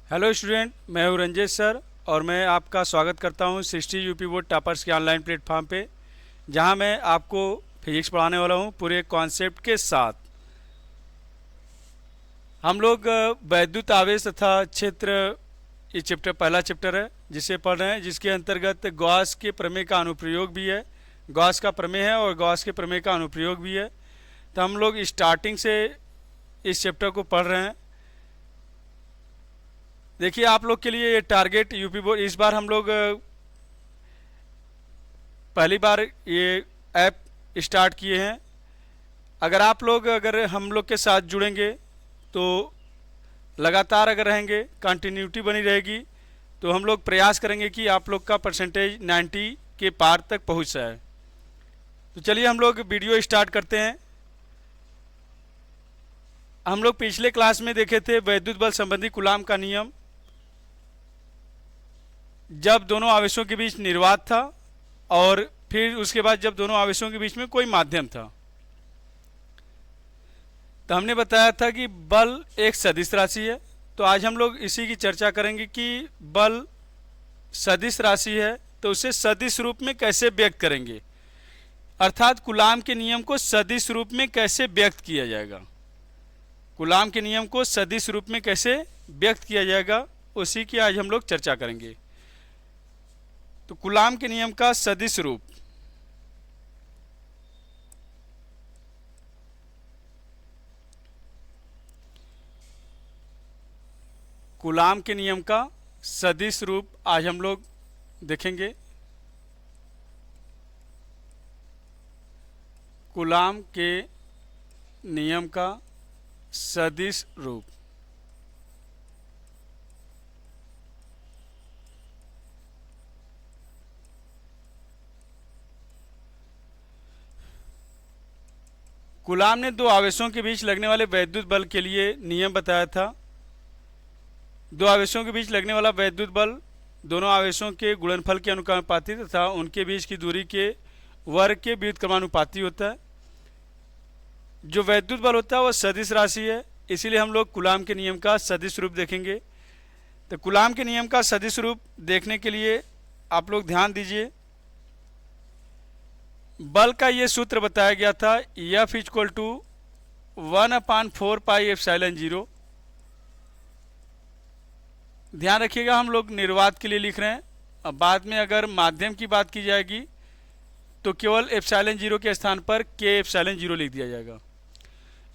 Hello student, मैं हूं Ranjesh sir और मैं आपका स्वागत करता हूं 60 यूपी बोर्ड टॉपर्स के ऑनलाइन प्लेटफॉर्म पे, जहां मैं आपको फिजिक्स पढ़ाने वाला हूं पूरे कॉन्सेप्ट के साथ। हम लोग वैद्युत आवेश तथा क्षेत्र, ये चैप्टर पहला चैप्टर है जिसे पढ़ रहे हैं, जिसके अंतर्गत गॉस के प्रमेय का अनुप्रयोग भी है। गॉस का प्रमेय है और गॉस के प्रमेय का अनुप्रयोग भी है। तो हम लोग स्टार्टिंग से इस चैप्टर को पढ़ रहे हैं। देखिए, आप लोग के लिए ये टारगेट यूपी बोर्ड, इस बार हम लोग पहली बार ये ऐप स्टार्ट किए हैं। अगर हम लोग के साथ जुड़ेंगे तो लगातार अगर रहेंगे, कंटिन्यूटी बनी रहेगी, तो हम लोग प्रयास करेंगे कि आप लोग का परसेंटेज 90 के पार तक पहुंच जाए। तो चलिए हम लोग वीडियो स्टार्ट करते हैं। हम लोग पिछले क्लास में देखे थे वैद्युत बल संबंधी कूलाम का नियम, जब दोनों आवेशों के बीच निर्वात था और फिर उसके बाद जब दोनों आवेशों के बीच में कोई माध्यम था। तो हमने बताया था कि बल एक सदिश राशि है। तो आज हम लोग इसी की चर्चा करेंगे कि बल सदिश राशि है तो उसे सदिश रूप में कैसे व्यक्त करेंगे, अर्थात कूलाम के नियम को सदिश रूप में कैसे व्यक्त किया जाएगा। कूलाम के नियम को सदिश रूप में कैसे व्यक्त किया जाएगा, उसी की आज हम लोग चर्चा करेंगे। तो कूलाम के नियम का सदिश रूप, कूलाम के नियम का सदिश रूप आज हम लोग देखेंगे। कूलाम के नियम का सदिश रूप। कूलाम ने दो आवेशों के बीच लगने वाले वैद्युत बल के लिए नियम बताया था। दो आवेशों के बीच लगने वाला वैद्युत बल दोनों आवेशों के गुणनफल के अनुपाती तथा उनके बीच की दूरी के वर्ग के व्युत्क्रमानुपाती होता है। जो वैद्युत बल होता है वह सदिश राशि है, इसीलिए हम लोग कूलाम के नियम का सदिश रूप देखेंगे। तो कूलाम के नियम का सदिश रूप देखने के लिए आप लोग ध्यान दीजिए। बल का ये सूत्र बताया गया था, F = 1/4πε0। ध्यान रखिएगा, हम लोग निर्वात के लिए लिख रहे हैं। अब बाद में अगर माध्यम की बात की जाएगी तो केवल ε0 के स्थान पर K ε0 लिख दिया जाएगा।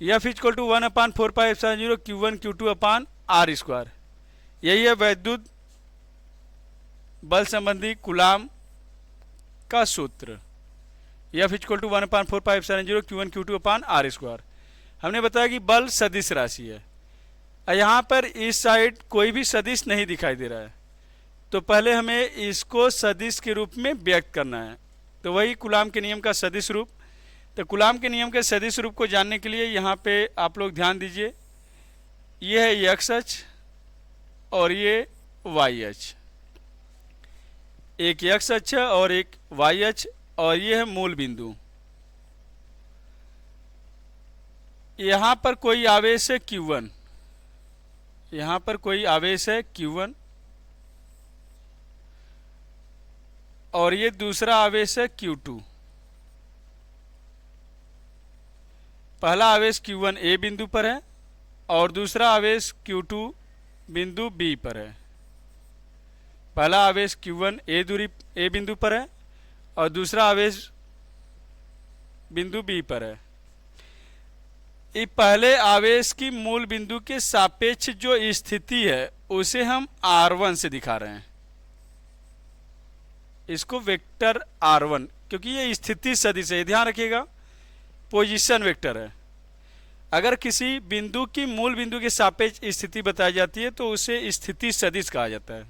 F = 1/4πε0 Q1 Q2/r²। यही है वैद्युत बल संबंधी कूलाम का सूत्र। F = 1/4πε0 Q1 Q2/r²। हमने बताया कि बल सदिश राशि है। यहाँ पर इस साइड कोई भी सदिश नहीं दिखाई दे रहा है, तो पहले हमें इसको सदिश के रूप में व्यक्त करना है। तो वही कूलाम के नियम का सदिश रूप। तो कूलाम के नियम के सदिश रूप को जानने के लिए यहाँ पे आप लोग ध्यान दीजिए। ये है एक्स अक्ष और ये वाई अक्ष, एक एक्स अक्ष और एक वाई अक्ष, और ये है मूल बिंदु। यहाँ पर कोई आवेश है Q1, यहाँ पर कोई आवेश है Q1 और ये दूसरा आवेश है Q2। पहला आवेश Q1 A बिंदु पर है और दूसरा आवेश Q2 बिंदु B पर है। पहला आवेश Q1 A बिंदु पर है और दूसरा आवेश बिंदु B पर है। इस पहले आवेश की मूल बिंदु के सापेक्ष जो स्थिति है उसे हम R1 से दिखा रहे हैं, इसको वेक्टर R1, क्योंकि ये स्थिति सदिश है। ध्यान रखिएगा, पोजीशन वेक्टर है। अगर किसी बिंदु की मूल बिंदु के सापेक्ष स्थिति बताई जाती है तो उसे स्थिति सदिश कहा जाता है।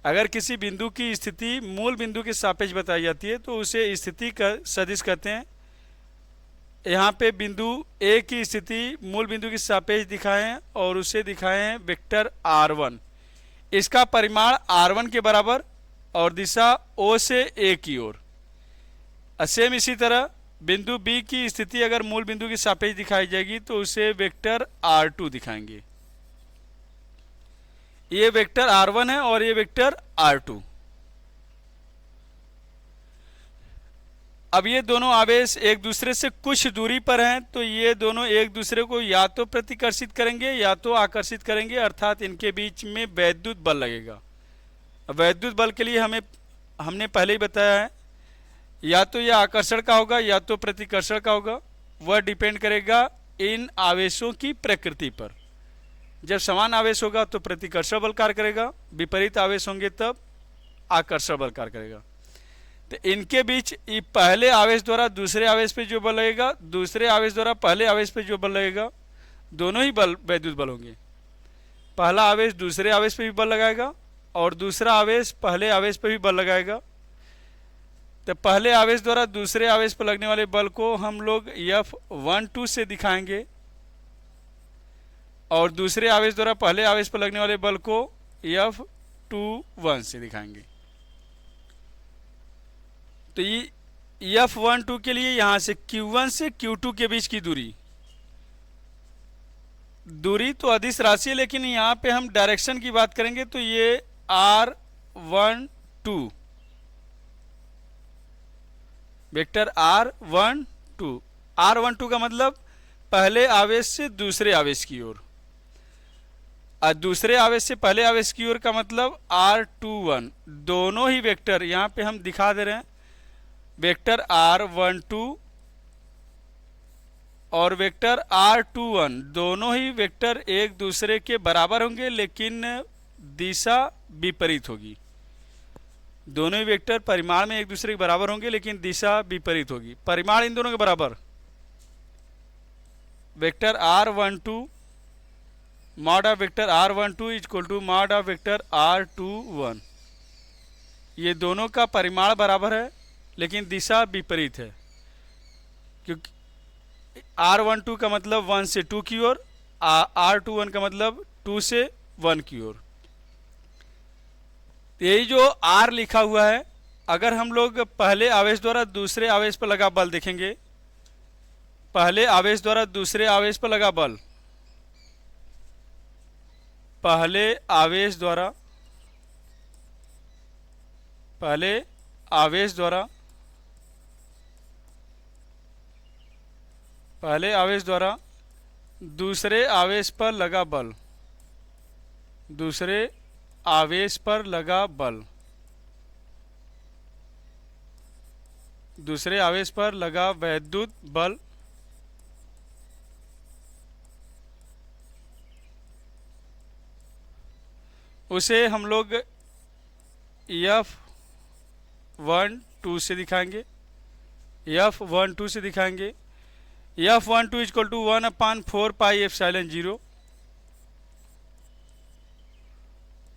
अगर किसी बिंदु की स्थिति मूल बिंदु के सापेक्ष बताई जाती है तो उसे स्थिति का सदिश कहते हैं। यहाँ पे बिंदु ए की स्थिति मूल बिंदु के सापेक्ष दिखाए हैं और उसे दिखाए हैं वेक्टर R1। इसका परिमाण R1 के बराबर और दिशा O से A की ओर। सेम इसी तरह बिंदु बी की स्थिति अगर मूल बिंदु की सापेक्ष दिखाई जाएगी तो उसे वेक्टर R2 दिखाएंगे। ये वेक्टर r1 है और ये वेक्टर r2। अब ये दोनों आवेश एक दूसरे से कुछ दूरी पर हैं, तो ये दोनों एक दूसरे को या तो प्रतिकर्षित करेंगे या तो आकर्षित करेंगे, अर्थात इनके बीच में वैद्युत बल लगेगा। वैद्युत बल के लिए हमने पहले ही बताया है, या तो यह आकर्षण का होगा या तो प्रतिकर्षण का होगा। वह डिपेंड करेगा इन आवेशों की प्रकृति पर। जब समान आवेश होगा तो प्रतिकर्षण बल कार्य करेगा, विपरीत आवेश होंगे तब आकर्षण बल कार्य करेगा। तो इनके बीच पहले आवेश द्वारा दूसरे आवेश पे जो बल लगेगा, दूसरे आवेश द्वारा पहले आवेश पे जो बल लगेगा, दोनों ही बल वैद्युत बल होंगे। पहला आवेश दूसरे आवेश पे भी बल लगाएगा और दूसरा आवेश पहले आवेश पे भी बल लगाएगा। तो पहले आवेश द्वारा दूसरे आवेश पर लगने वाले बल को हम लोग F12 से दिखाएंगे और दूसरे आवेश द्वारा पहले आवेश पर लगने वाले बल को F21 से दिखाएंगे। तो ये F12 के लिए यहां से Q1 से Q2 के बीच की दूरी तो अदिश राशि है, लेकिन यहाँ पे हम डायरेक्शन की बात करेंगे तो ये R12 वेक्टर R12 का मतलब पहले आवेश से दूसरे आवेश की ओर, और दूसरे आवेश से पहले आवेश की ओर का मतलब R21। दोनों ही वेक्टर यहाँ पे हम दिखा दे रहे हैं, वेक्टर R12 और वेक्टर R21 दोनों ही वेक्टर एक दूसरे के बराबर होंगे, लेकिन दिशा विपरीत होगी। दोनों ही वेक्टर परिमाण में एक दूसरे के बराबर होंगे, लेकिन दिशा विपरीत होगी। परिमाण इन दोनों के बराबर, vector R12 mod of vector R12 equal to mod of vector R21। ये दोनों का परिमाण बराबर है लेकिन दिशा विपरीत है, क्योंकि R12 का मतलब 1 से 2 की ओर, R21 का मतलब 2 से 1 की ओर। यही जो R लिखा हुआ है, अगर हम लोग पहले आवेश द्वारा दूसरे आवेश पर लगा बल देखेंगे, पहले आवेश द्वारा दूसरे आवेश पर लगा बल, पहले आवेश द्वारा दूसरे आवेश पर लगा बल, दूसरे आवेश पर लगा बल, दूसरे आवेश पर लगा वैद्युत बल उसे हम लोग F12 से दिखाएंगे, F12 से दिखाएंगे। F12 equal to 1/4 pi epsilon 0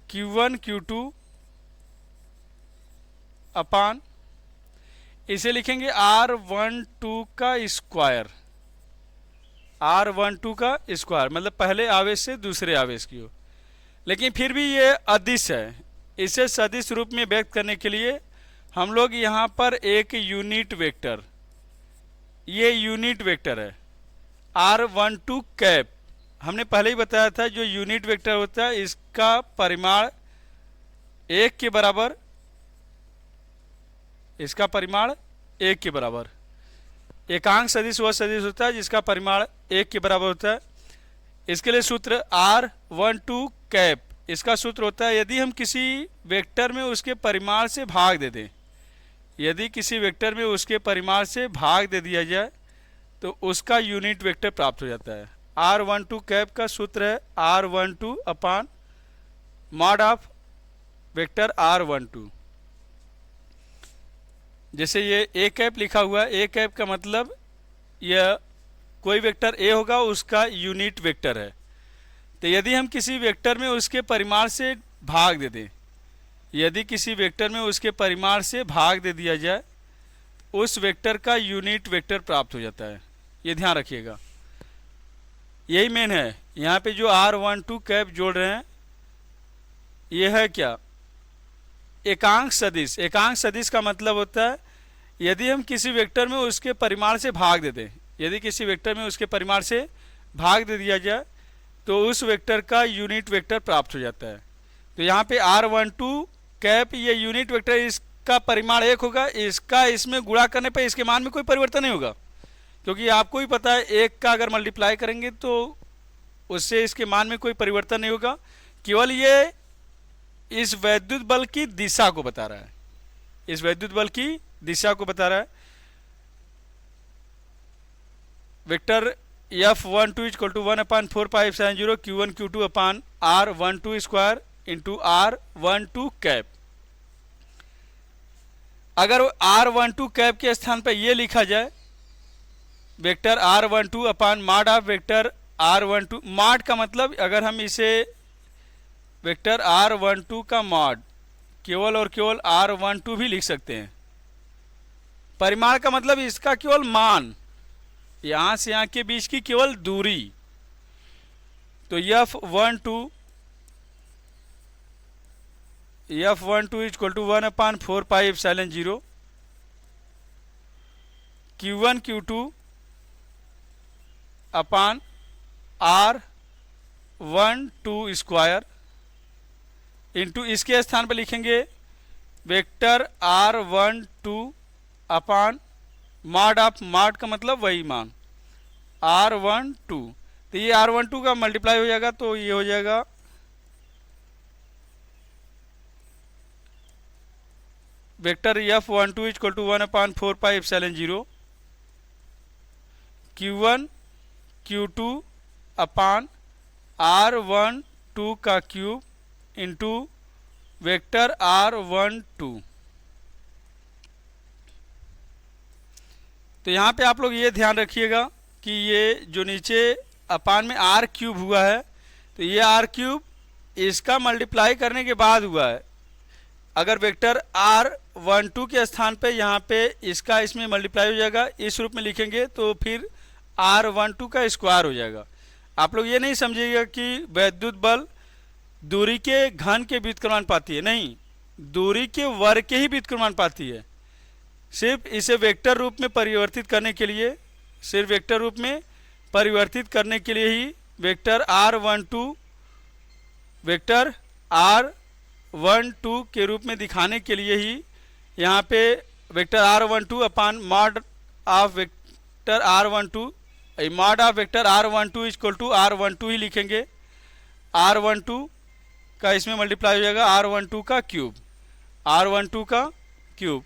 Q1 Q2 upon, इसे लिखेंगे R12 का स्क्वायर, R12 का स्क्वायर मतलब पहले आवेश से दूसरे आवेश की ओर। लेकिन फिर भी ये अदिश है, इसे सदिश रूप में व्यक्त करने के लिए हम लोग यहाँ पर एक यूनिट वेक्टर, ये यूनिट वेक्टर है R12 कैप। हमने पहले ही बताया था जो यूनिट वेक्टर होता है इसका परिमाण 1 के बराबर, इसका परिमाण 1 के बराबर। एकांक सदिश वह सदिश होता है जिसका परिमाण 1 के बराबर होता है। इसके लिए सूत्र R12 कैप, इसका सूत्र होता है यदि हम किसी वेक्टर में उसके परिमाण से भाग दे दें, यदि किसी वेक्टर में उसके परिमाण से भाग दे दिया जाए तो उसका यूनिट वेक्टर प्राप्त हो जाता है। R12 कैप का सूत्र है R12 upon mod of vector R12। जैसे ये ए कैप लिखा हुआ है, ए कैप का मतलब यह कोई वेक्टर ए होगा उसका यूनिट वेक्टर है। तो यदि हम किसी वेक्टर में उसके परिमाण से भाग दे दें, यदि किसी वेक्टर में उसके परिमाण से भाग दे दिया जाए उस वेक्टर का यूनिट वेक्टर प्राप्त हो जाता है। ये ध्यान रखिएगा, यही मेन है। यहाँ पे जो R12 कैप जोड़ रहे हैं ये है क्या, एकांक सदिश। एकांक सदिश का मतलब होता है यदि हम किसी वेक्टर में उसके परिमाण से भाग दे दें, यदि किसी वेक्टर में उसके परिमाण से भाग दे दिया जाए तो उस वेक्टर का यूनिट वेक्टर प्राप्त हो जाता है। तो यहाँ पे R12 कैप ये यूनिट वेक्टर, इसका परिमाण 1 होगा, इसका इसमें गुणा करने पे इसके मान में कोई परिवर्तन नहीं होगा, क्योंकि आपको ही पता है 1 का अगर मल्टीप्लाई करेंगे तो उससे इसके मान में कोई परिवर्तन नहीं होगा। केवल ये इस वैद्युत बल की दिशा को बता रहा है, इस वैद्युत बल की दिशा को बता रहा है। Vector F12 equal to 1/4πε0 Q1 Q2 upon R12 square into R12 cap. अगर R12 कैप के स्थान पर यह लिखा जाए vector R12 upon mod of vector R12, mod का मतलब अगर हम इसे वेक्टर R12 का मॉड केवल और केवल R12 भी लिख सकते हैं। परिमाण का मतलब इसका केवल मान, यहां से यहां के बीच की केवल दूरी। तो F12 equal to 1/4πε0 Q1 Q2 upon R12 square into इसके स्थान पर लिखेंगे vector R12 upon mod of, mod का मतलब वही मान R12। तो ये R12 का मल्टीप्लाई हो जाएगा, तो ये हो जाएगा vector F12 equal to 1/4πε0 Q1 Q2 upon R12 का क्यूब इंटू वेक्टर R12। तो यहाँ पे आप लोग ये ध्यान रखिएगा कि ये जो नीचे अपान में R क्यूब हुआ है, तो ये R क्यूब इसका मल्टीप्लाई करने के बाद हुआ है। अगर वेक्टर R12 के स्थान पे यहाँ पे इसका इसमें मल्टीप्लाई हो जाएगा, इस रूप में लिखेंगे तो फिर R12 का स्क्वायर हो जाएगा। आप लोग ये नहीं समझिएगा कि वैद्युत बल दूरी के घन के व्युत्क्रमानुपाती है, नहीं, दूरी के वर्ग के ही व्युत्क्रमानुपाती है। सिर्फ इसे वेक्टर रूप में परिवर्तित करने के लिए, सिर्फ वेक्टर रूप में परिवर्तित करने के लिए ही वेक्टर R12 वेक्टर R12 के रूप में दिखाने के लिए ही यहाँ पे vector R12 upon mod of vector R12, mod of vector R12 equal to R12 ही लिखेंगे। R12 का इसमें मल्टीप्लाई हो जाएगा R12 का क्यूब, R12 का क्यूब।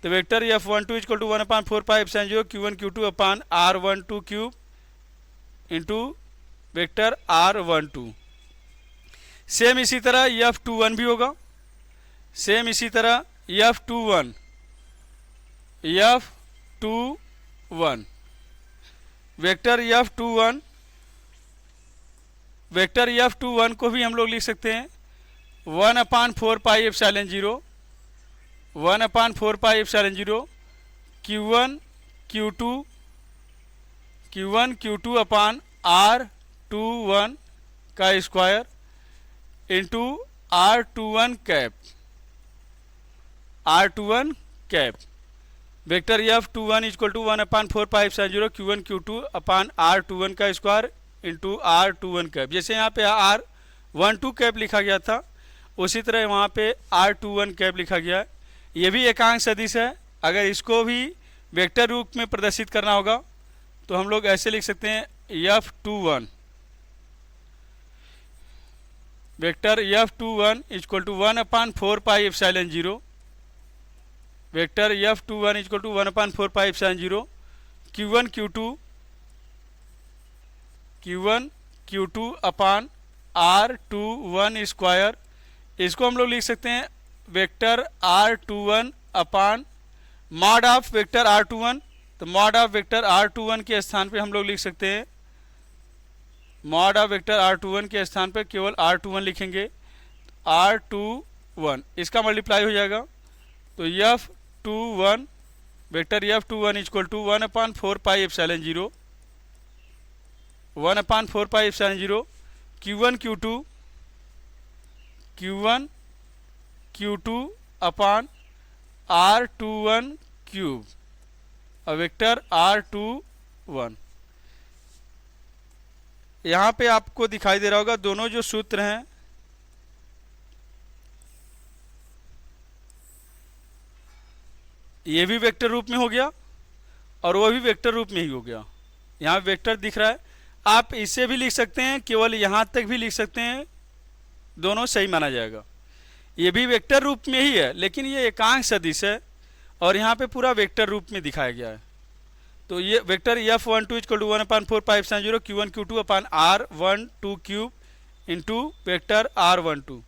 तो vector F12 equal to 1/4πε0 Q1 Q2 upon R12 cube into vector R12। Same इसी तरह F21 भी होगा, सेम इसी तरह F21 वेक्टर F21 को भी हम लोग लिख सकते हैं 1/4πε0 Q1 Q2 अपान R21 का square into R21 cap. Vector F21 equal to 1/4πε0 Q1 Q2 upon R21 का स्क्वायर इंटू R21 कैप। जैसे यहाँ पे R12 कैप लिखा गया था, उसी तरह वहाँ पे R21 कैप लिखा गया है। ये भी एकांक सदिश है। अगर इसको भी वेक्टर रूप में प्रदर्शित करना होगा तो हम लोग ऐसे लिख सकते हैं F21 vector F21 equal to 1/4πε0 vector F21 equal to 1/4πε0 Q1 Q2 upon R21 square. इसको हम लोग लिख सकते हैं vector R21 upon mod of vector R21। तो मॉड ऑफ वेक्टर R21 के स्थान पे हम लोग लिख सकते हैं, मॉड ऑफ वेक्टर R21 के स्थान पे केवल R21 लिखेंगे, R21 इसका मल्टीप्लाई हो जाएगा। तो F21 vector F21 equal to 1/4πε0 Q1 Q2 upon R21 cube vector R21। यहाँ पे आपको दिखाई दे रहा होगा दोनों जो सूत्र हैं ये भी वेक्टर रूप में हो गया और वो भी वेक्टर रूप में ही हो गया। यहाँ वेक्टर दिख रहा है, आप इसे भी लिख सकते हैं, केवल यहाँ तक भी लिख सकते हैं, दोनों सही माना जाएगा। ये भी वेक्टर रूप में ही है, लेकिन ये एकांक सदिश है और यहाँ पे पूरा वेक्टर रूप में दिखाया गया है। तो ये vector F12 equal to 1/4 pi epsilon 0 Q1 Q2 upon R12 cube into vector R12।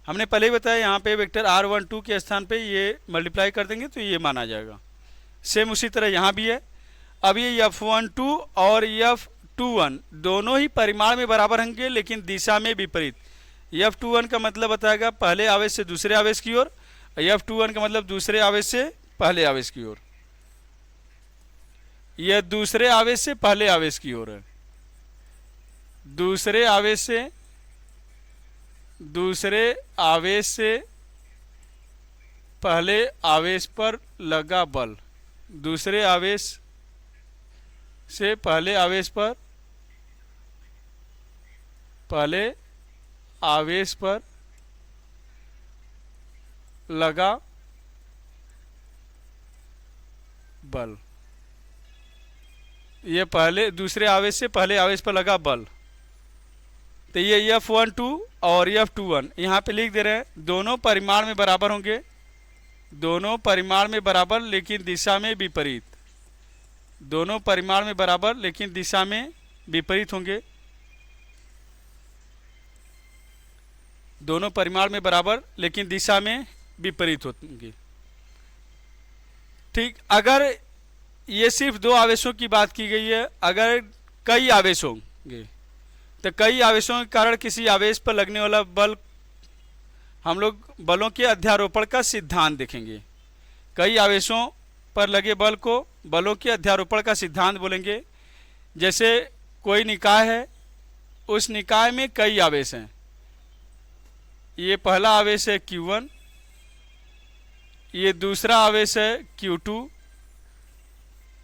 हमने पहले ही बताया यहाँ पे वेक्टर R12 के स्थान पे ये मल्टीप्लाई कर देंगे तो ये माना जाएगा। सेम उसी तरह यहाँ भी है। अब ये F12 और F21 दोनों ही परिमाण में बराबर होंगे लेकिन दिशा में विपरीत। F21 का मतलब बताएगा पहले आवेश से दूसरे आवेश की ओर, F21 का मतलब दूसरे आवेश से पहले आवेश की ओर। यह दूसरे आवेश से पहले आवेश की ओर है, दूसरे आवेश से पहले आवेश पर लगा बल, दूसरे आवेश से पहले आवेश पर लगा बल। ये पहले दूसरे आवेश से पहले आवेश पर लगा बल। तो ये F12 और F21 यहाँ पे लिख दे रहे हैं, दोनों परिमाण में बराबर होंगे, दोनों परिमाण में बराबर लेकिन दिशा में विपरीत, दोनों परिमाण में बराबर लेकिन दिशा में विपरीत होंगे, दोनों परिमाण में बराबर लेकिन दिशा में विपरीत होंगे। ठीक, अगर ये सिर्फ दो आवेशों की बात की गई है, अगर कई आवेश होंगे तो कई आवेशों के कारण किसी आवेश पर लगने वाला बल, हम लोग बलों के अध्यारोपण का सिद्धांत देखेंगे। कई आवेशों पर लगे बल को बलों के अध्यारोपण का सिद्धांत बोलेंगे। जैसे कोई निकाय है, उस निकाय में कई आवेश हैं, ये पहला आवेश है Q1, ये दूसरा आवेश है Q2,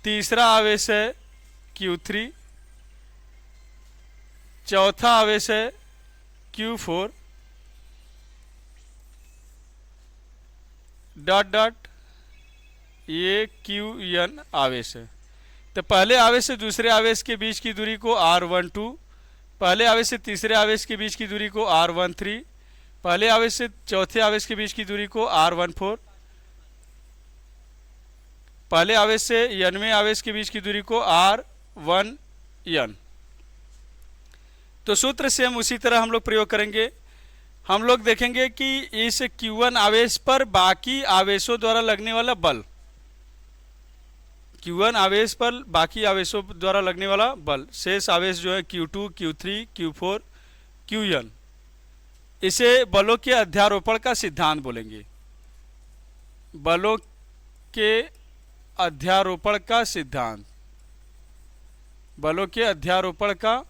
तीसरा आवेश है Q3, चौथा आवेश है Q4 डॉट डॉट ये Qn आवेश है। तो पहले आवेश से दूसरे आवेश के बीच की दूरी को R12, पहले आवेश से तीसरे आवेश के बीच की दूरी को R13, पहले आवेश से चौथे आवेश के बीच की दूरी को R14, पहले आवेश से n वें आवेश के बीच की दूरी को R1n। तो सूत्र से हम उसी तरह हम लोग प्रयोग करेंगे। हम लोग देखेंगे कि इस Q1 आवेश पर बाकी आवेशों द्वारा लगने वाला बल, Q1 आवेश पर बाकी आवेशों द्वारा लगने वाला बल, शेष आवेश जो है Q2, Q3, Q4, Qn, इसे बलों के अध्यारोपण का सिद्धांत बोलेंगे। बलों के अध्यारोपण का सिद्धांत, बलों के अध्यारोपण का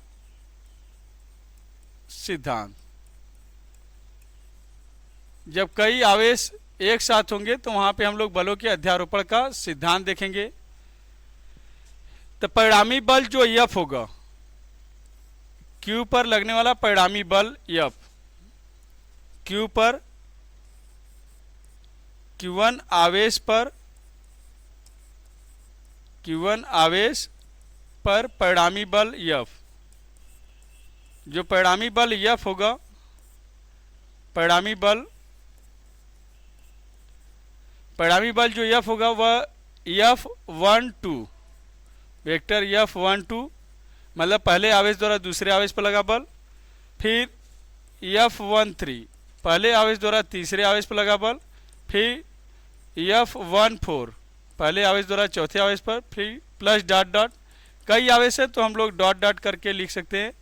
सिद्धांत। जब कई आवेश एक साथ होंगे तो वहां पे हम लोग बलों के अध्यारोपण का सिद्धांत देखेंगे। तो परिणामी बल जो F होगा, Q पर लगने वाला परिणामी बल F, Q पर Q1 आवेश पर परिणामी बल F, जो परिणामी बल F होगा, परिणामी बल जो F होगा वह F12, वेक्टर F12 मतलब पहले आवेश द्वारा दूसरे आवेश पर लगा बल, फिर F13 पहले आवेश द्वारा तीसरे आवेश पर लगा बल, फिर F14 पहले आवेश द्वारा चौथे आवेश पर, फिर प्लस डॉट डॉट, कई आवेश है तो हम लोग डॉट डॉट करके लिख सकते हैं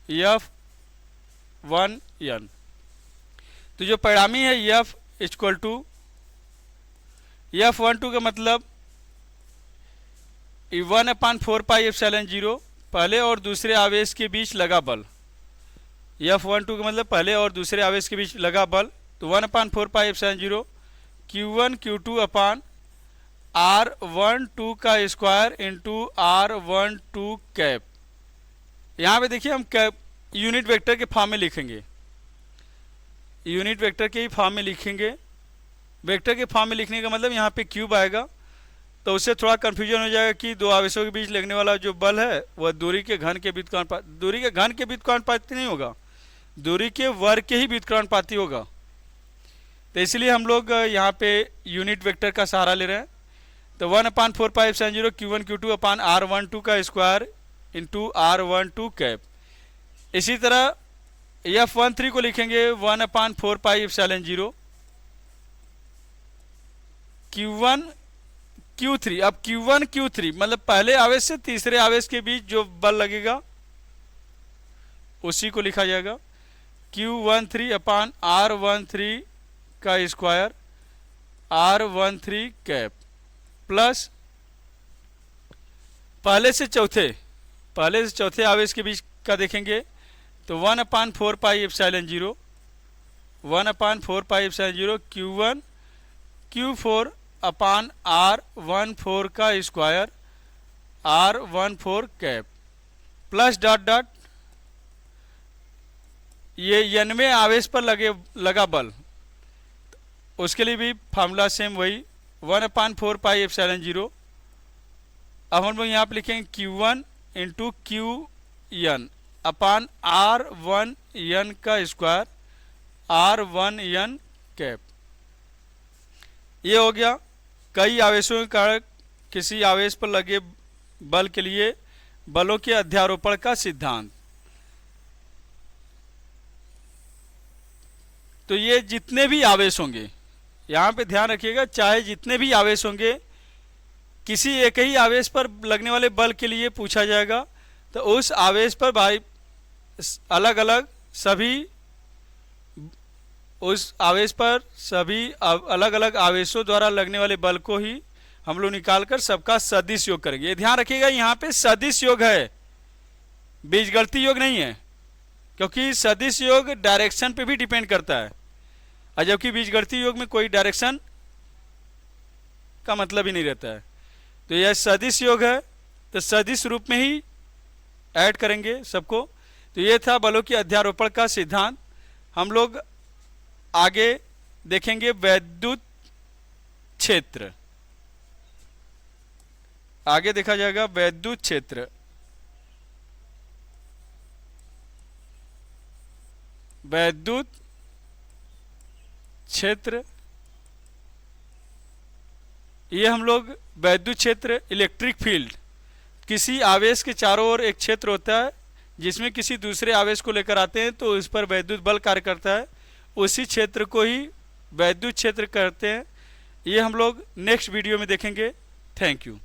F1n। तो जो परिणामी है F इक्वल टू F12 का मतलब 1/4 पाई एप्सिलॉन 0 पहले और दूसरे आवेश के बीच लगा बल। F12 का मतलब पहले और दूसरे आवेश के बीच लगा बल, तो 1/4 pi epsilon 0 Q1 Q2 upon R12 का स्क्वायर इंटू R12 कैप। यहाँ पे देखिए हम कैप यूनिट वेक्टर के फॉर्म में लिखेंगे, यूनिट वेक्टर के ही फॉर्म में लिखेंगे। वेक्टर के फॉर्म में लिखने का मतलब यहाँ पे क्यूब आएगा, तो उससे थोड़ा कन्फ्यूजन हो जाएगा कि दो आवेशों के बीच लगने वाला जो बल है वह दूरी के घन के व्युत्क्रमानुपाती, दूरी के घन के व्युत्क्रमानुपाती नहीं होगा, दूरी के वर्ग के ही व्युत्क्रमानुपाती होगा। तो इसलिए हम लोग यहाँ पे यूनिट वेक्टर का सहारा ले रहे हैं। तो 1/4πε0 Q1 Q2 अपान R12 का स्क्वायर इंटू R12 कैप। इसी तरह F13 को लिखेंगे 1/4πε0 Q1 Q3। अब Q1 Q3 मतलब पहले आवेश से तीसरे आवेश के बीच जो बल लगेगा उसी को लिखा जाएगा Q13 अपान R13 का स्क्वायर R13 कैप प्लस पहले से चौथे आवेश के बीच का देखेंगे तो 1/4πε0 Q1 Q4 अपान R14 का square R14 cap plus dot dot ये n वें आवेश पर लगा बल, उसके लिए भी फार्मूला सेम वही 1/4πε0। अब हम लोग यहाँ पे लिखेंगे Q1 इंटू QN अपान R1N का स्क्वायर R1N कैप। ये हो गया कई आवेशों के कारण किसी आवेश पर लगे बल के लिए बलों के अध्यारोपण का सिद्धांत। तो ये जितने भी आवेश होंगे, यहाँ पे ध्यान रखिएगा, चाहे जितने भी आवेश होंगे किसी एक ही आवेश पर लगने वाले बल के लिए पूछा जाएगा, तो उस आवेश पर भाई अलग अलग सभी अलग अलग आवेशों द्वारा लगने वाले बल को ही हम लोग निकालकर सबका सदिश योग करेंगे। ये ध्यान रखिएगा यहाँ पे सदिश योग है, बीजगणितीय योग नहीं है, क्योंकि सदिश योग डायरेक्शन पे भी डिपेंड करता है, और जबकि बीजगणितीय योग में कोई डायरेक्शन का मतलब ही नहीं रहता है। तो यह सदिश योग है, तो सदिश रूप में ही ऐड करेंगे सबको। तो ये था बलों के अध्यारोपण का सिद्धांत। हम लोग आगे देखेंगे वैद्युत क्षेत्र, आगे देखा जाएगा वैद्युत क्षेत्र। वैद्युत क्षेत्र ये हम लोग वैद्युत क्षेत्र इलेक्ट्रिक फील्ड, किसी आवेश के चारों ओर एक क्षेत्र होता है जिसमें किसी दूसरे आवेश को लेकर आते हैं तो उस पर वैद्युत बल कार्य करता है, उसी क्षेत्र को ही वैद्युत क्षेत्र कहते हैं। ये हम लोग नेक्स्ट वीडियो में देखेंगे। Thank you.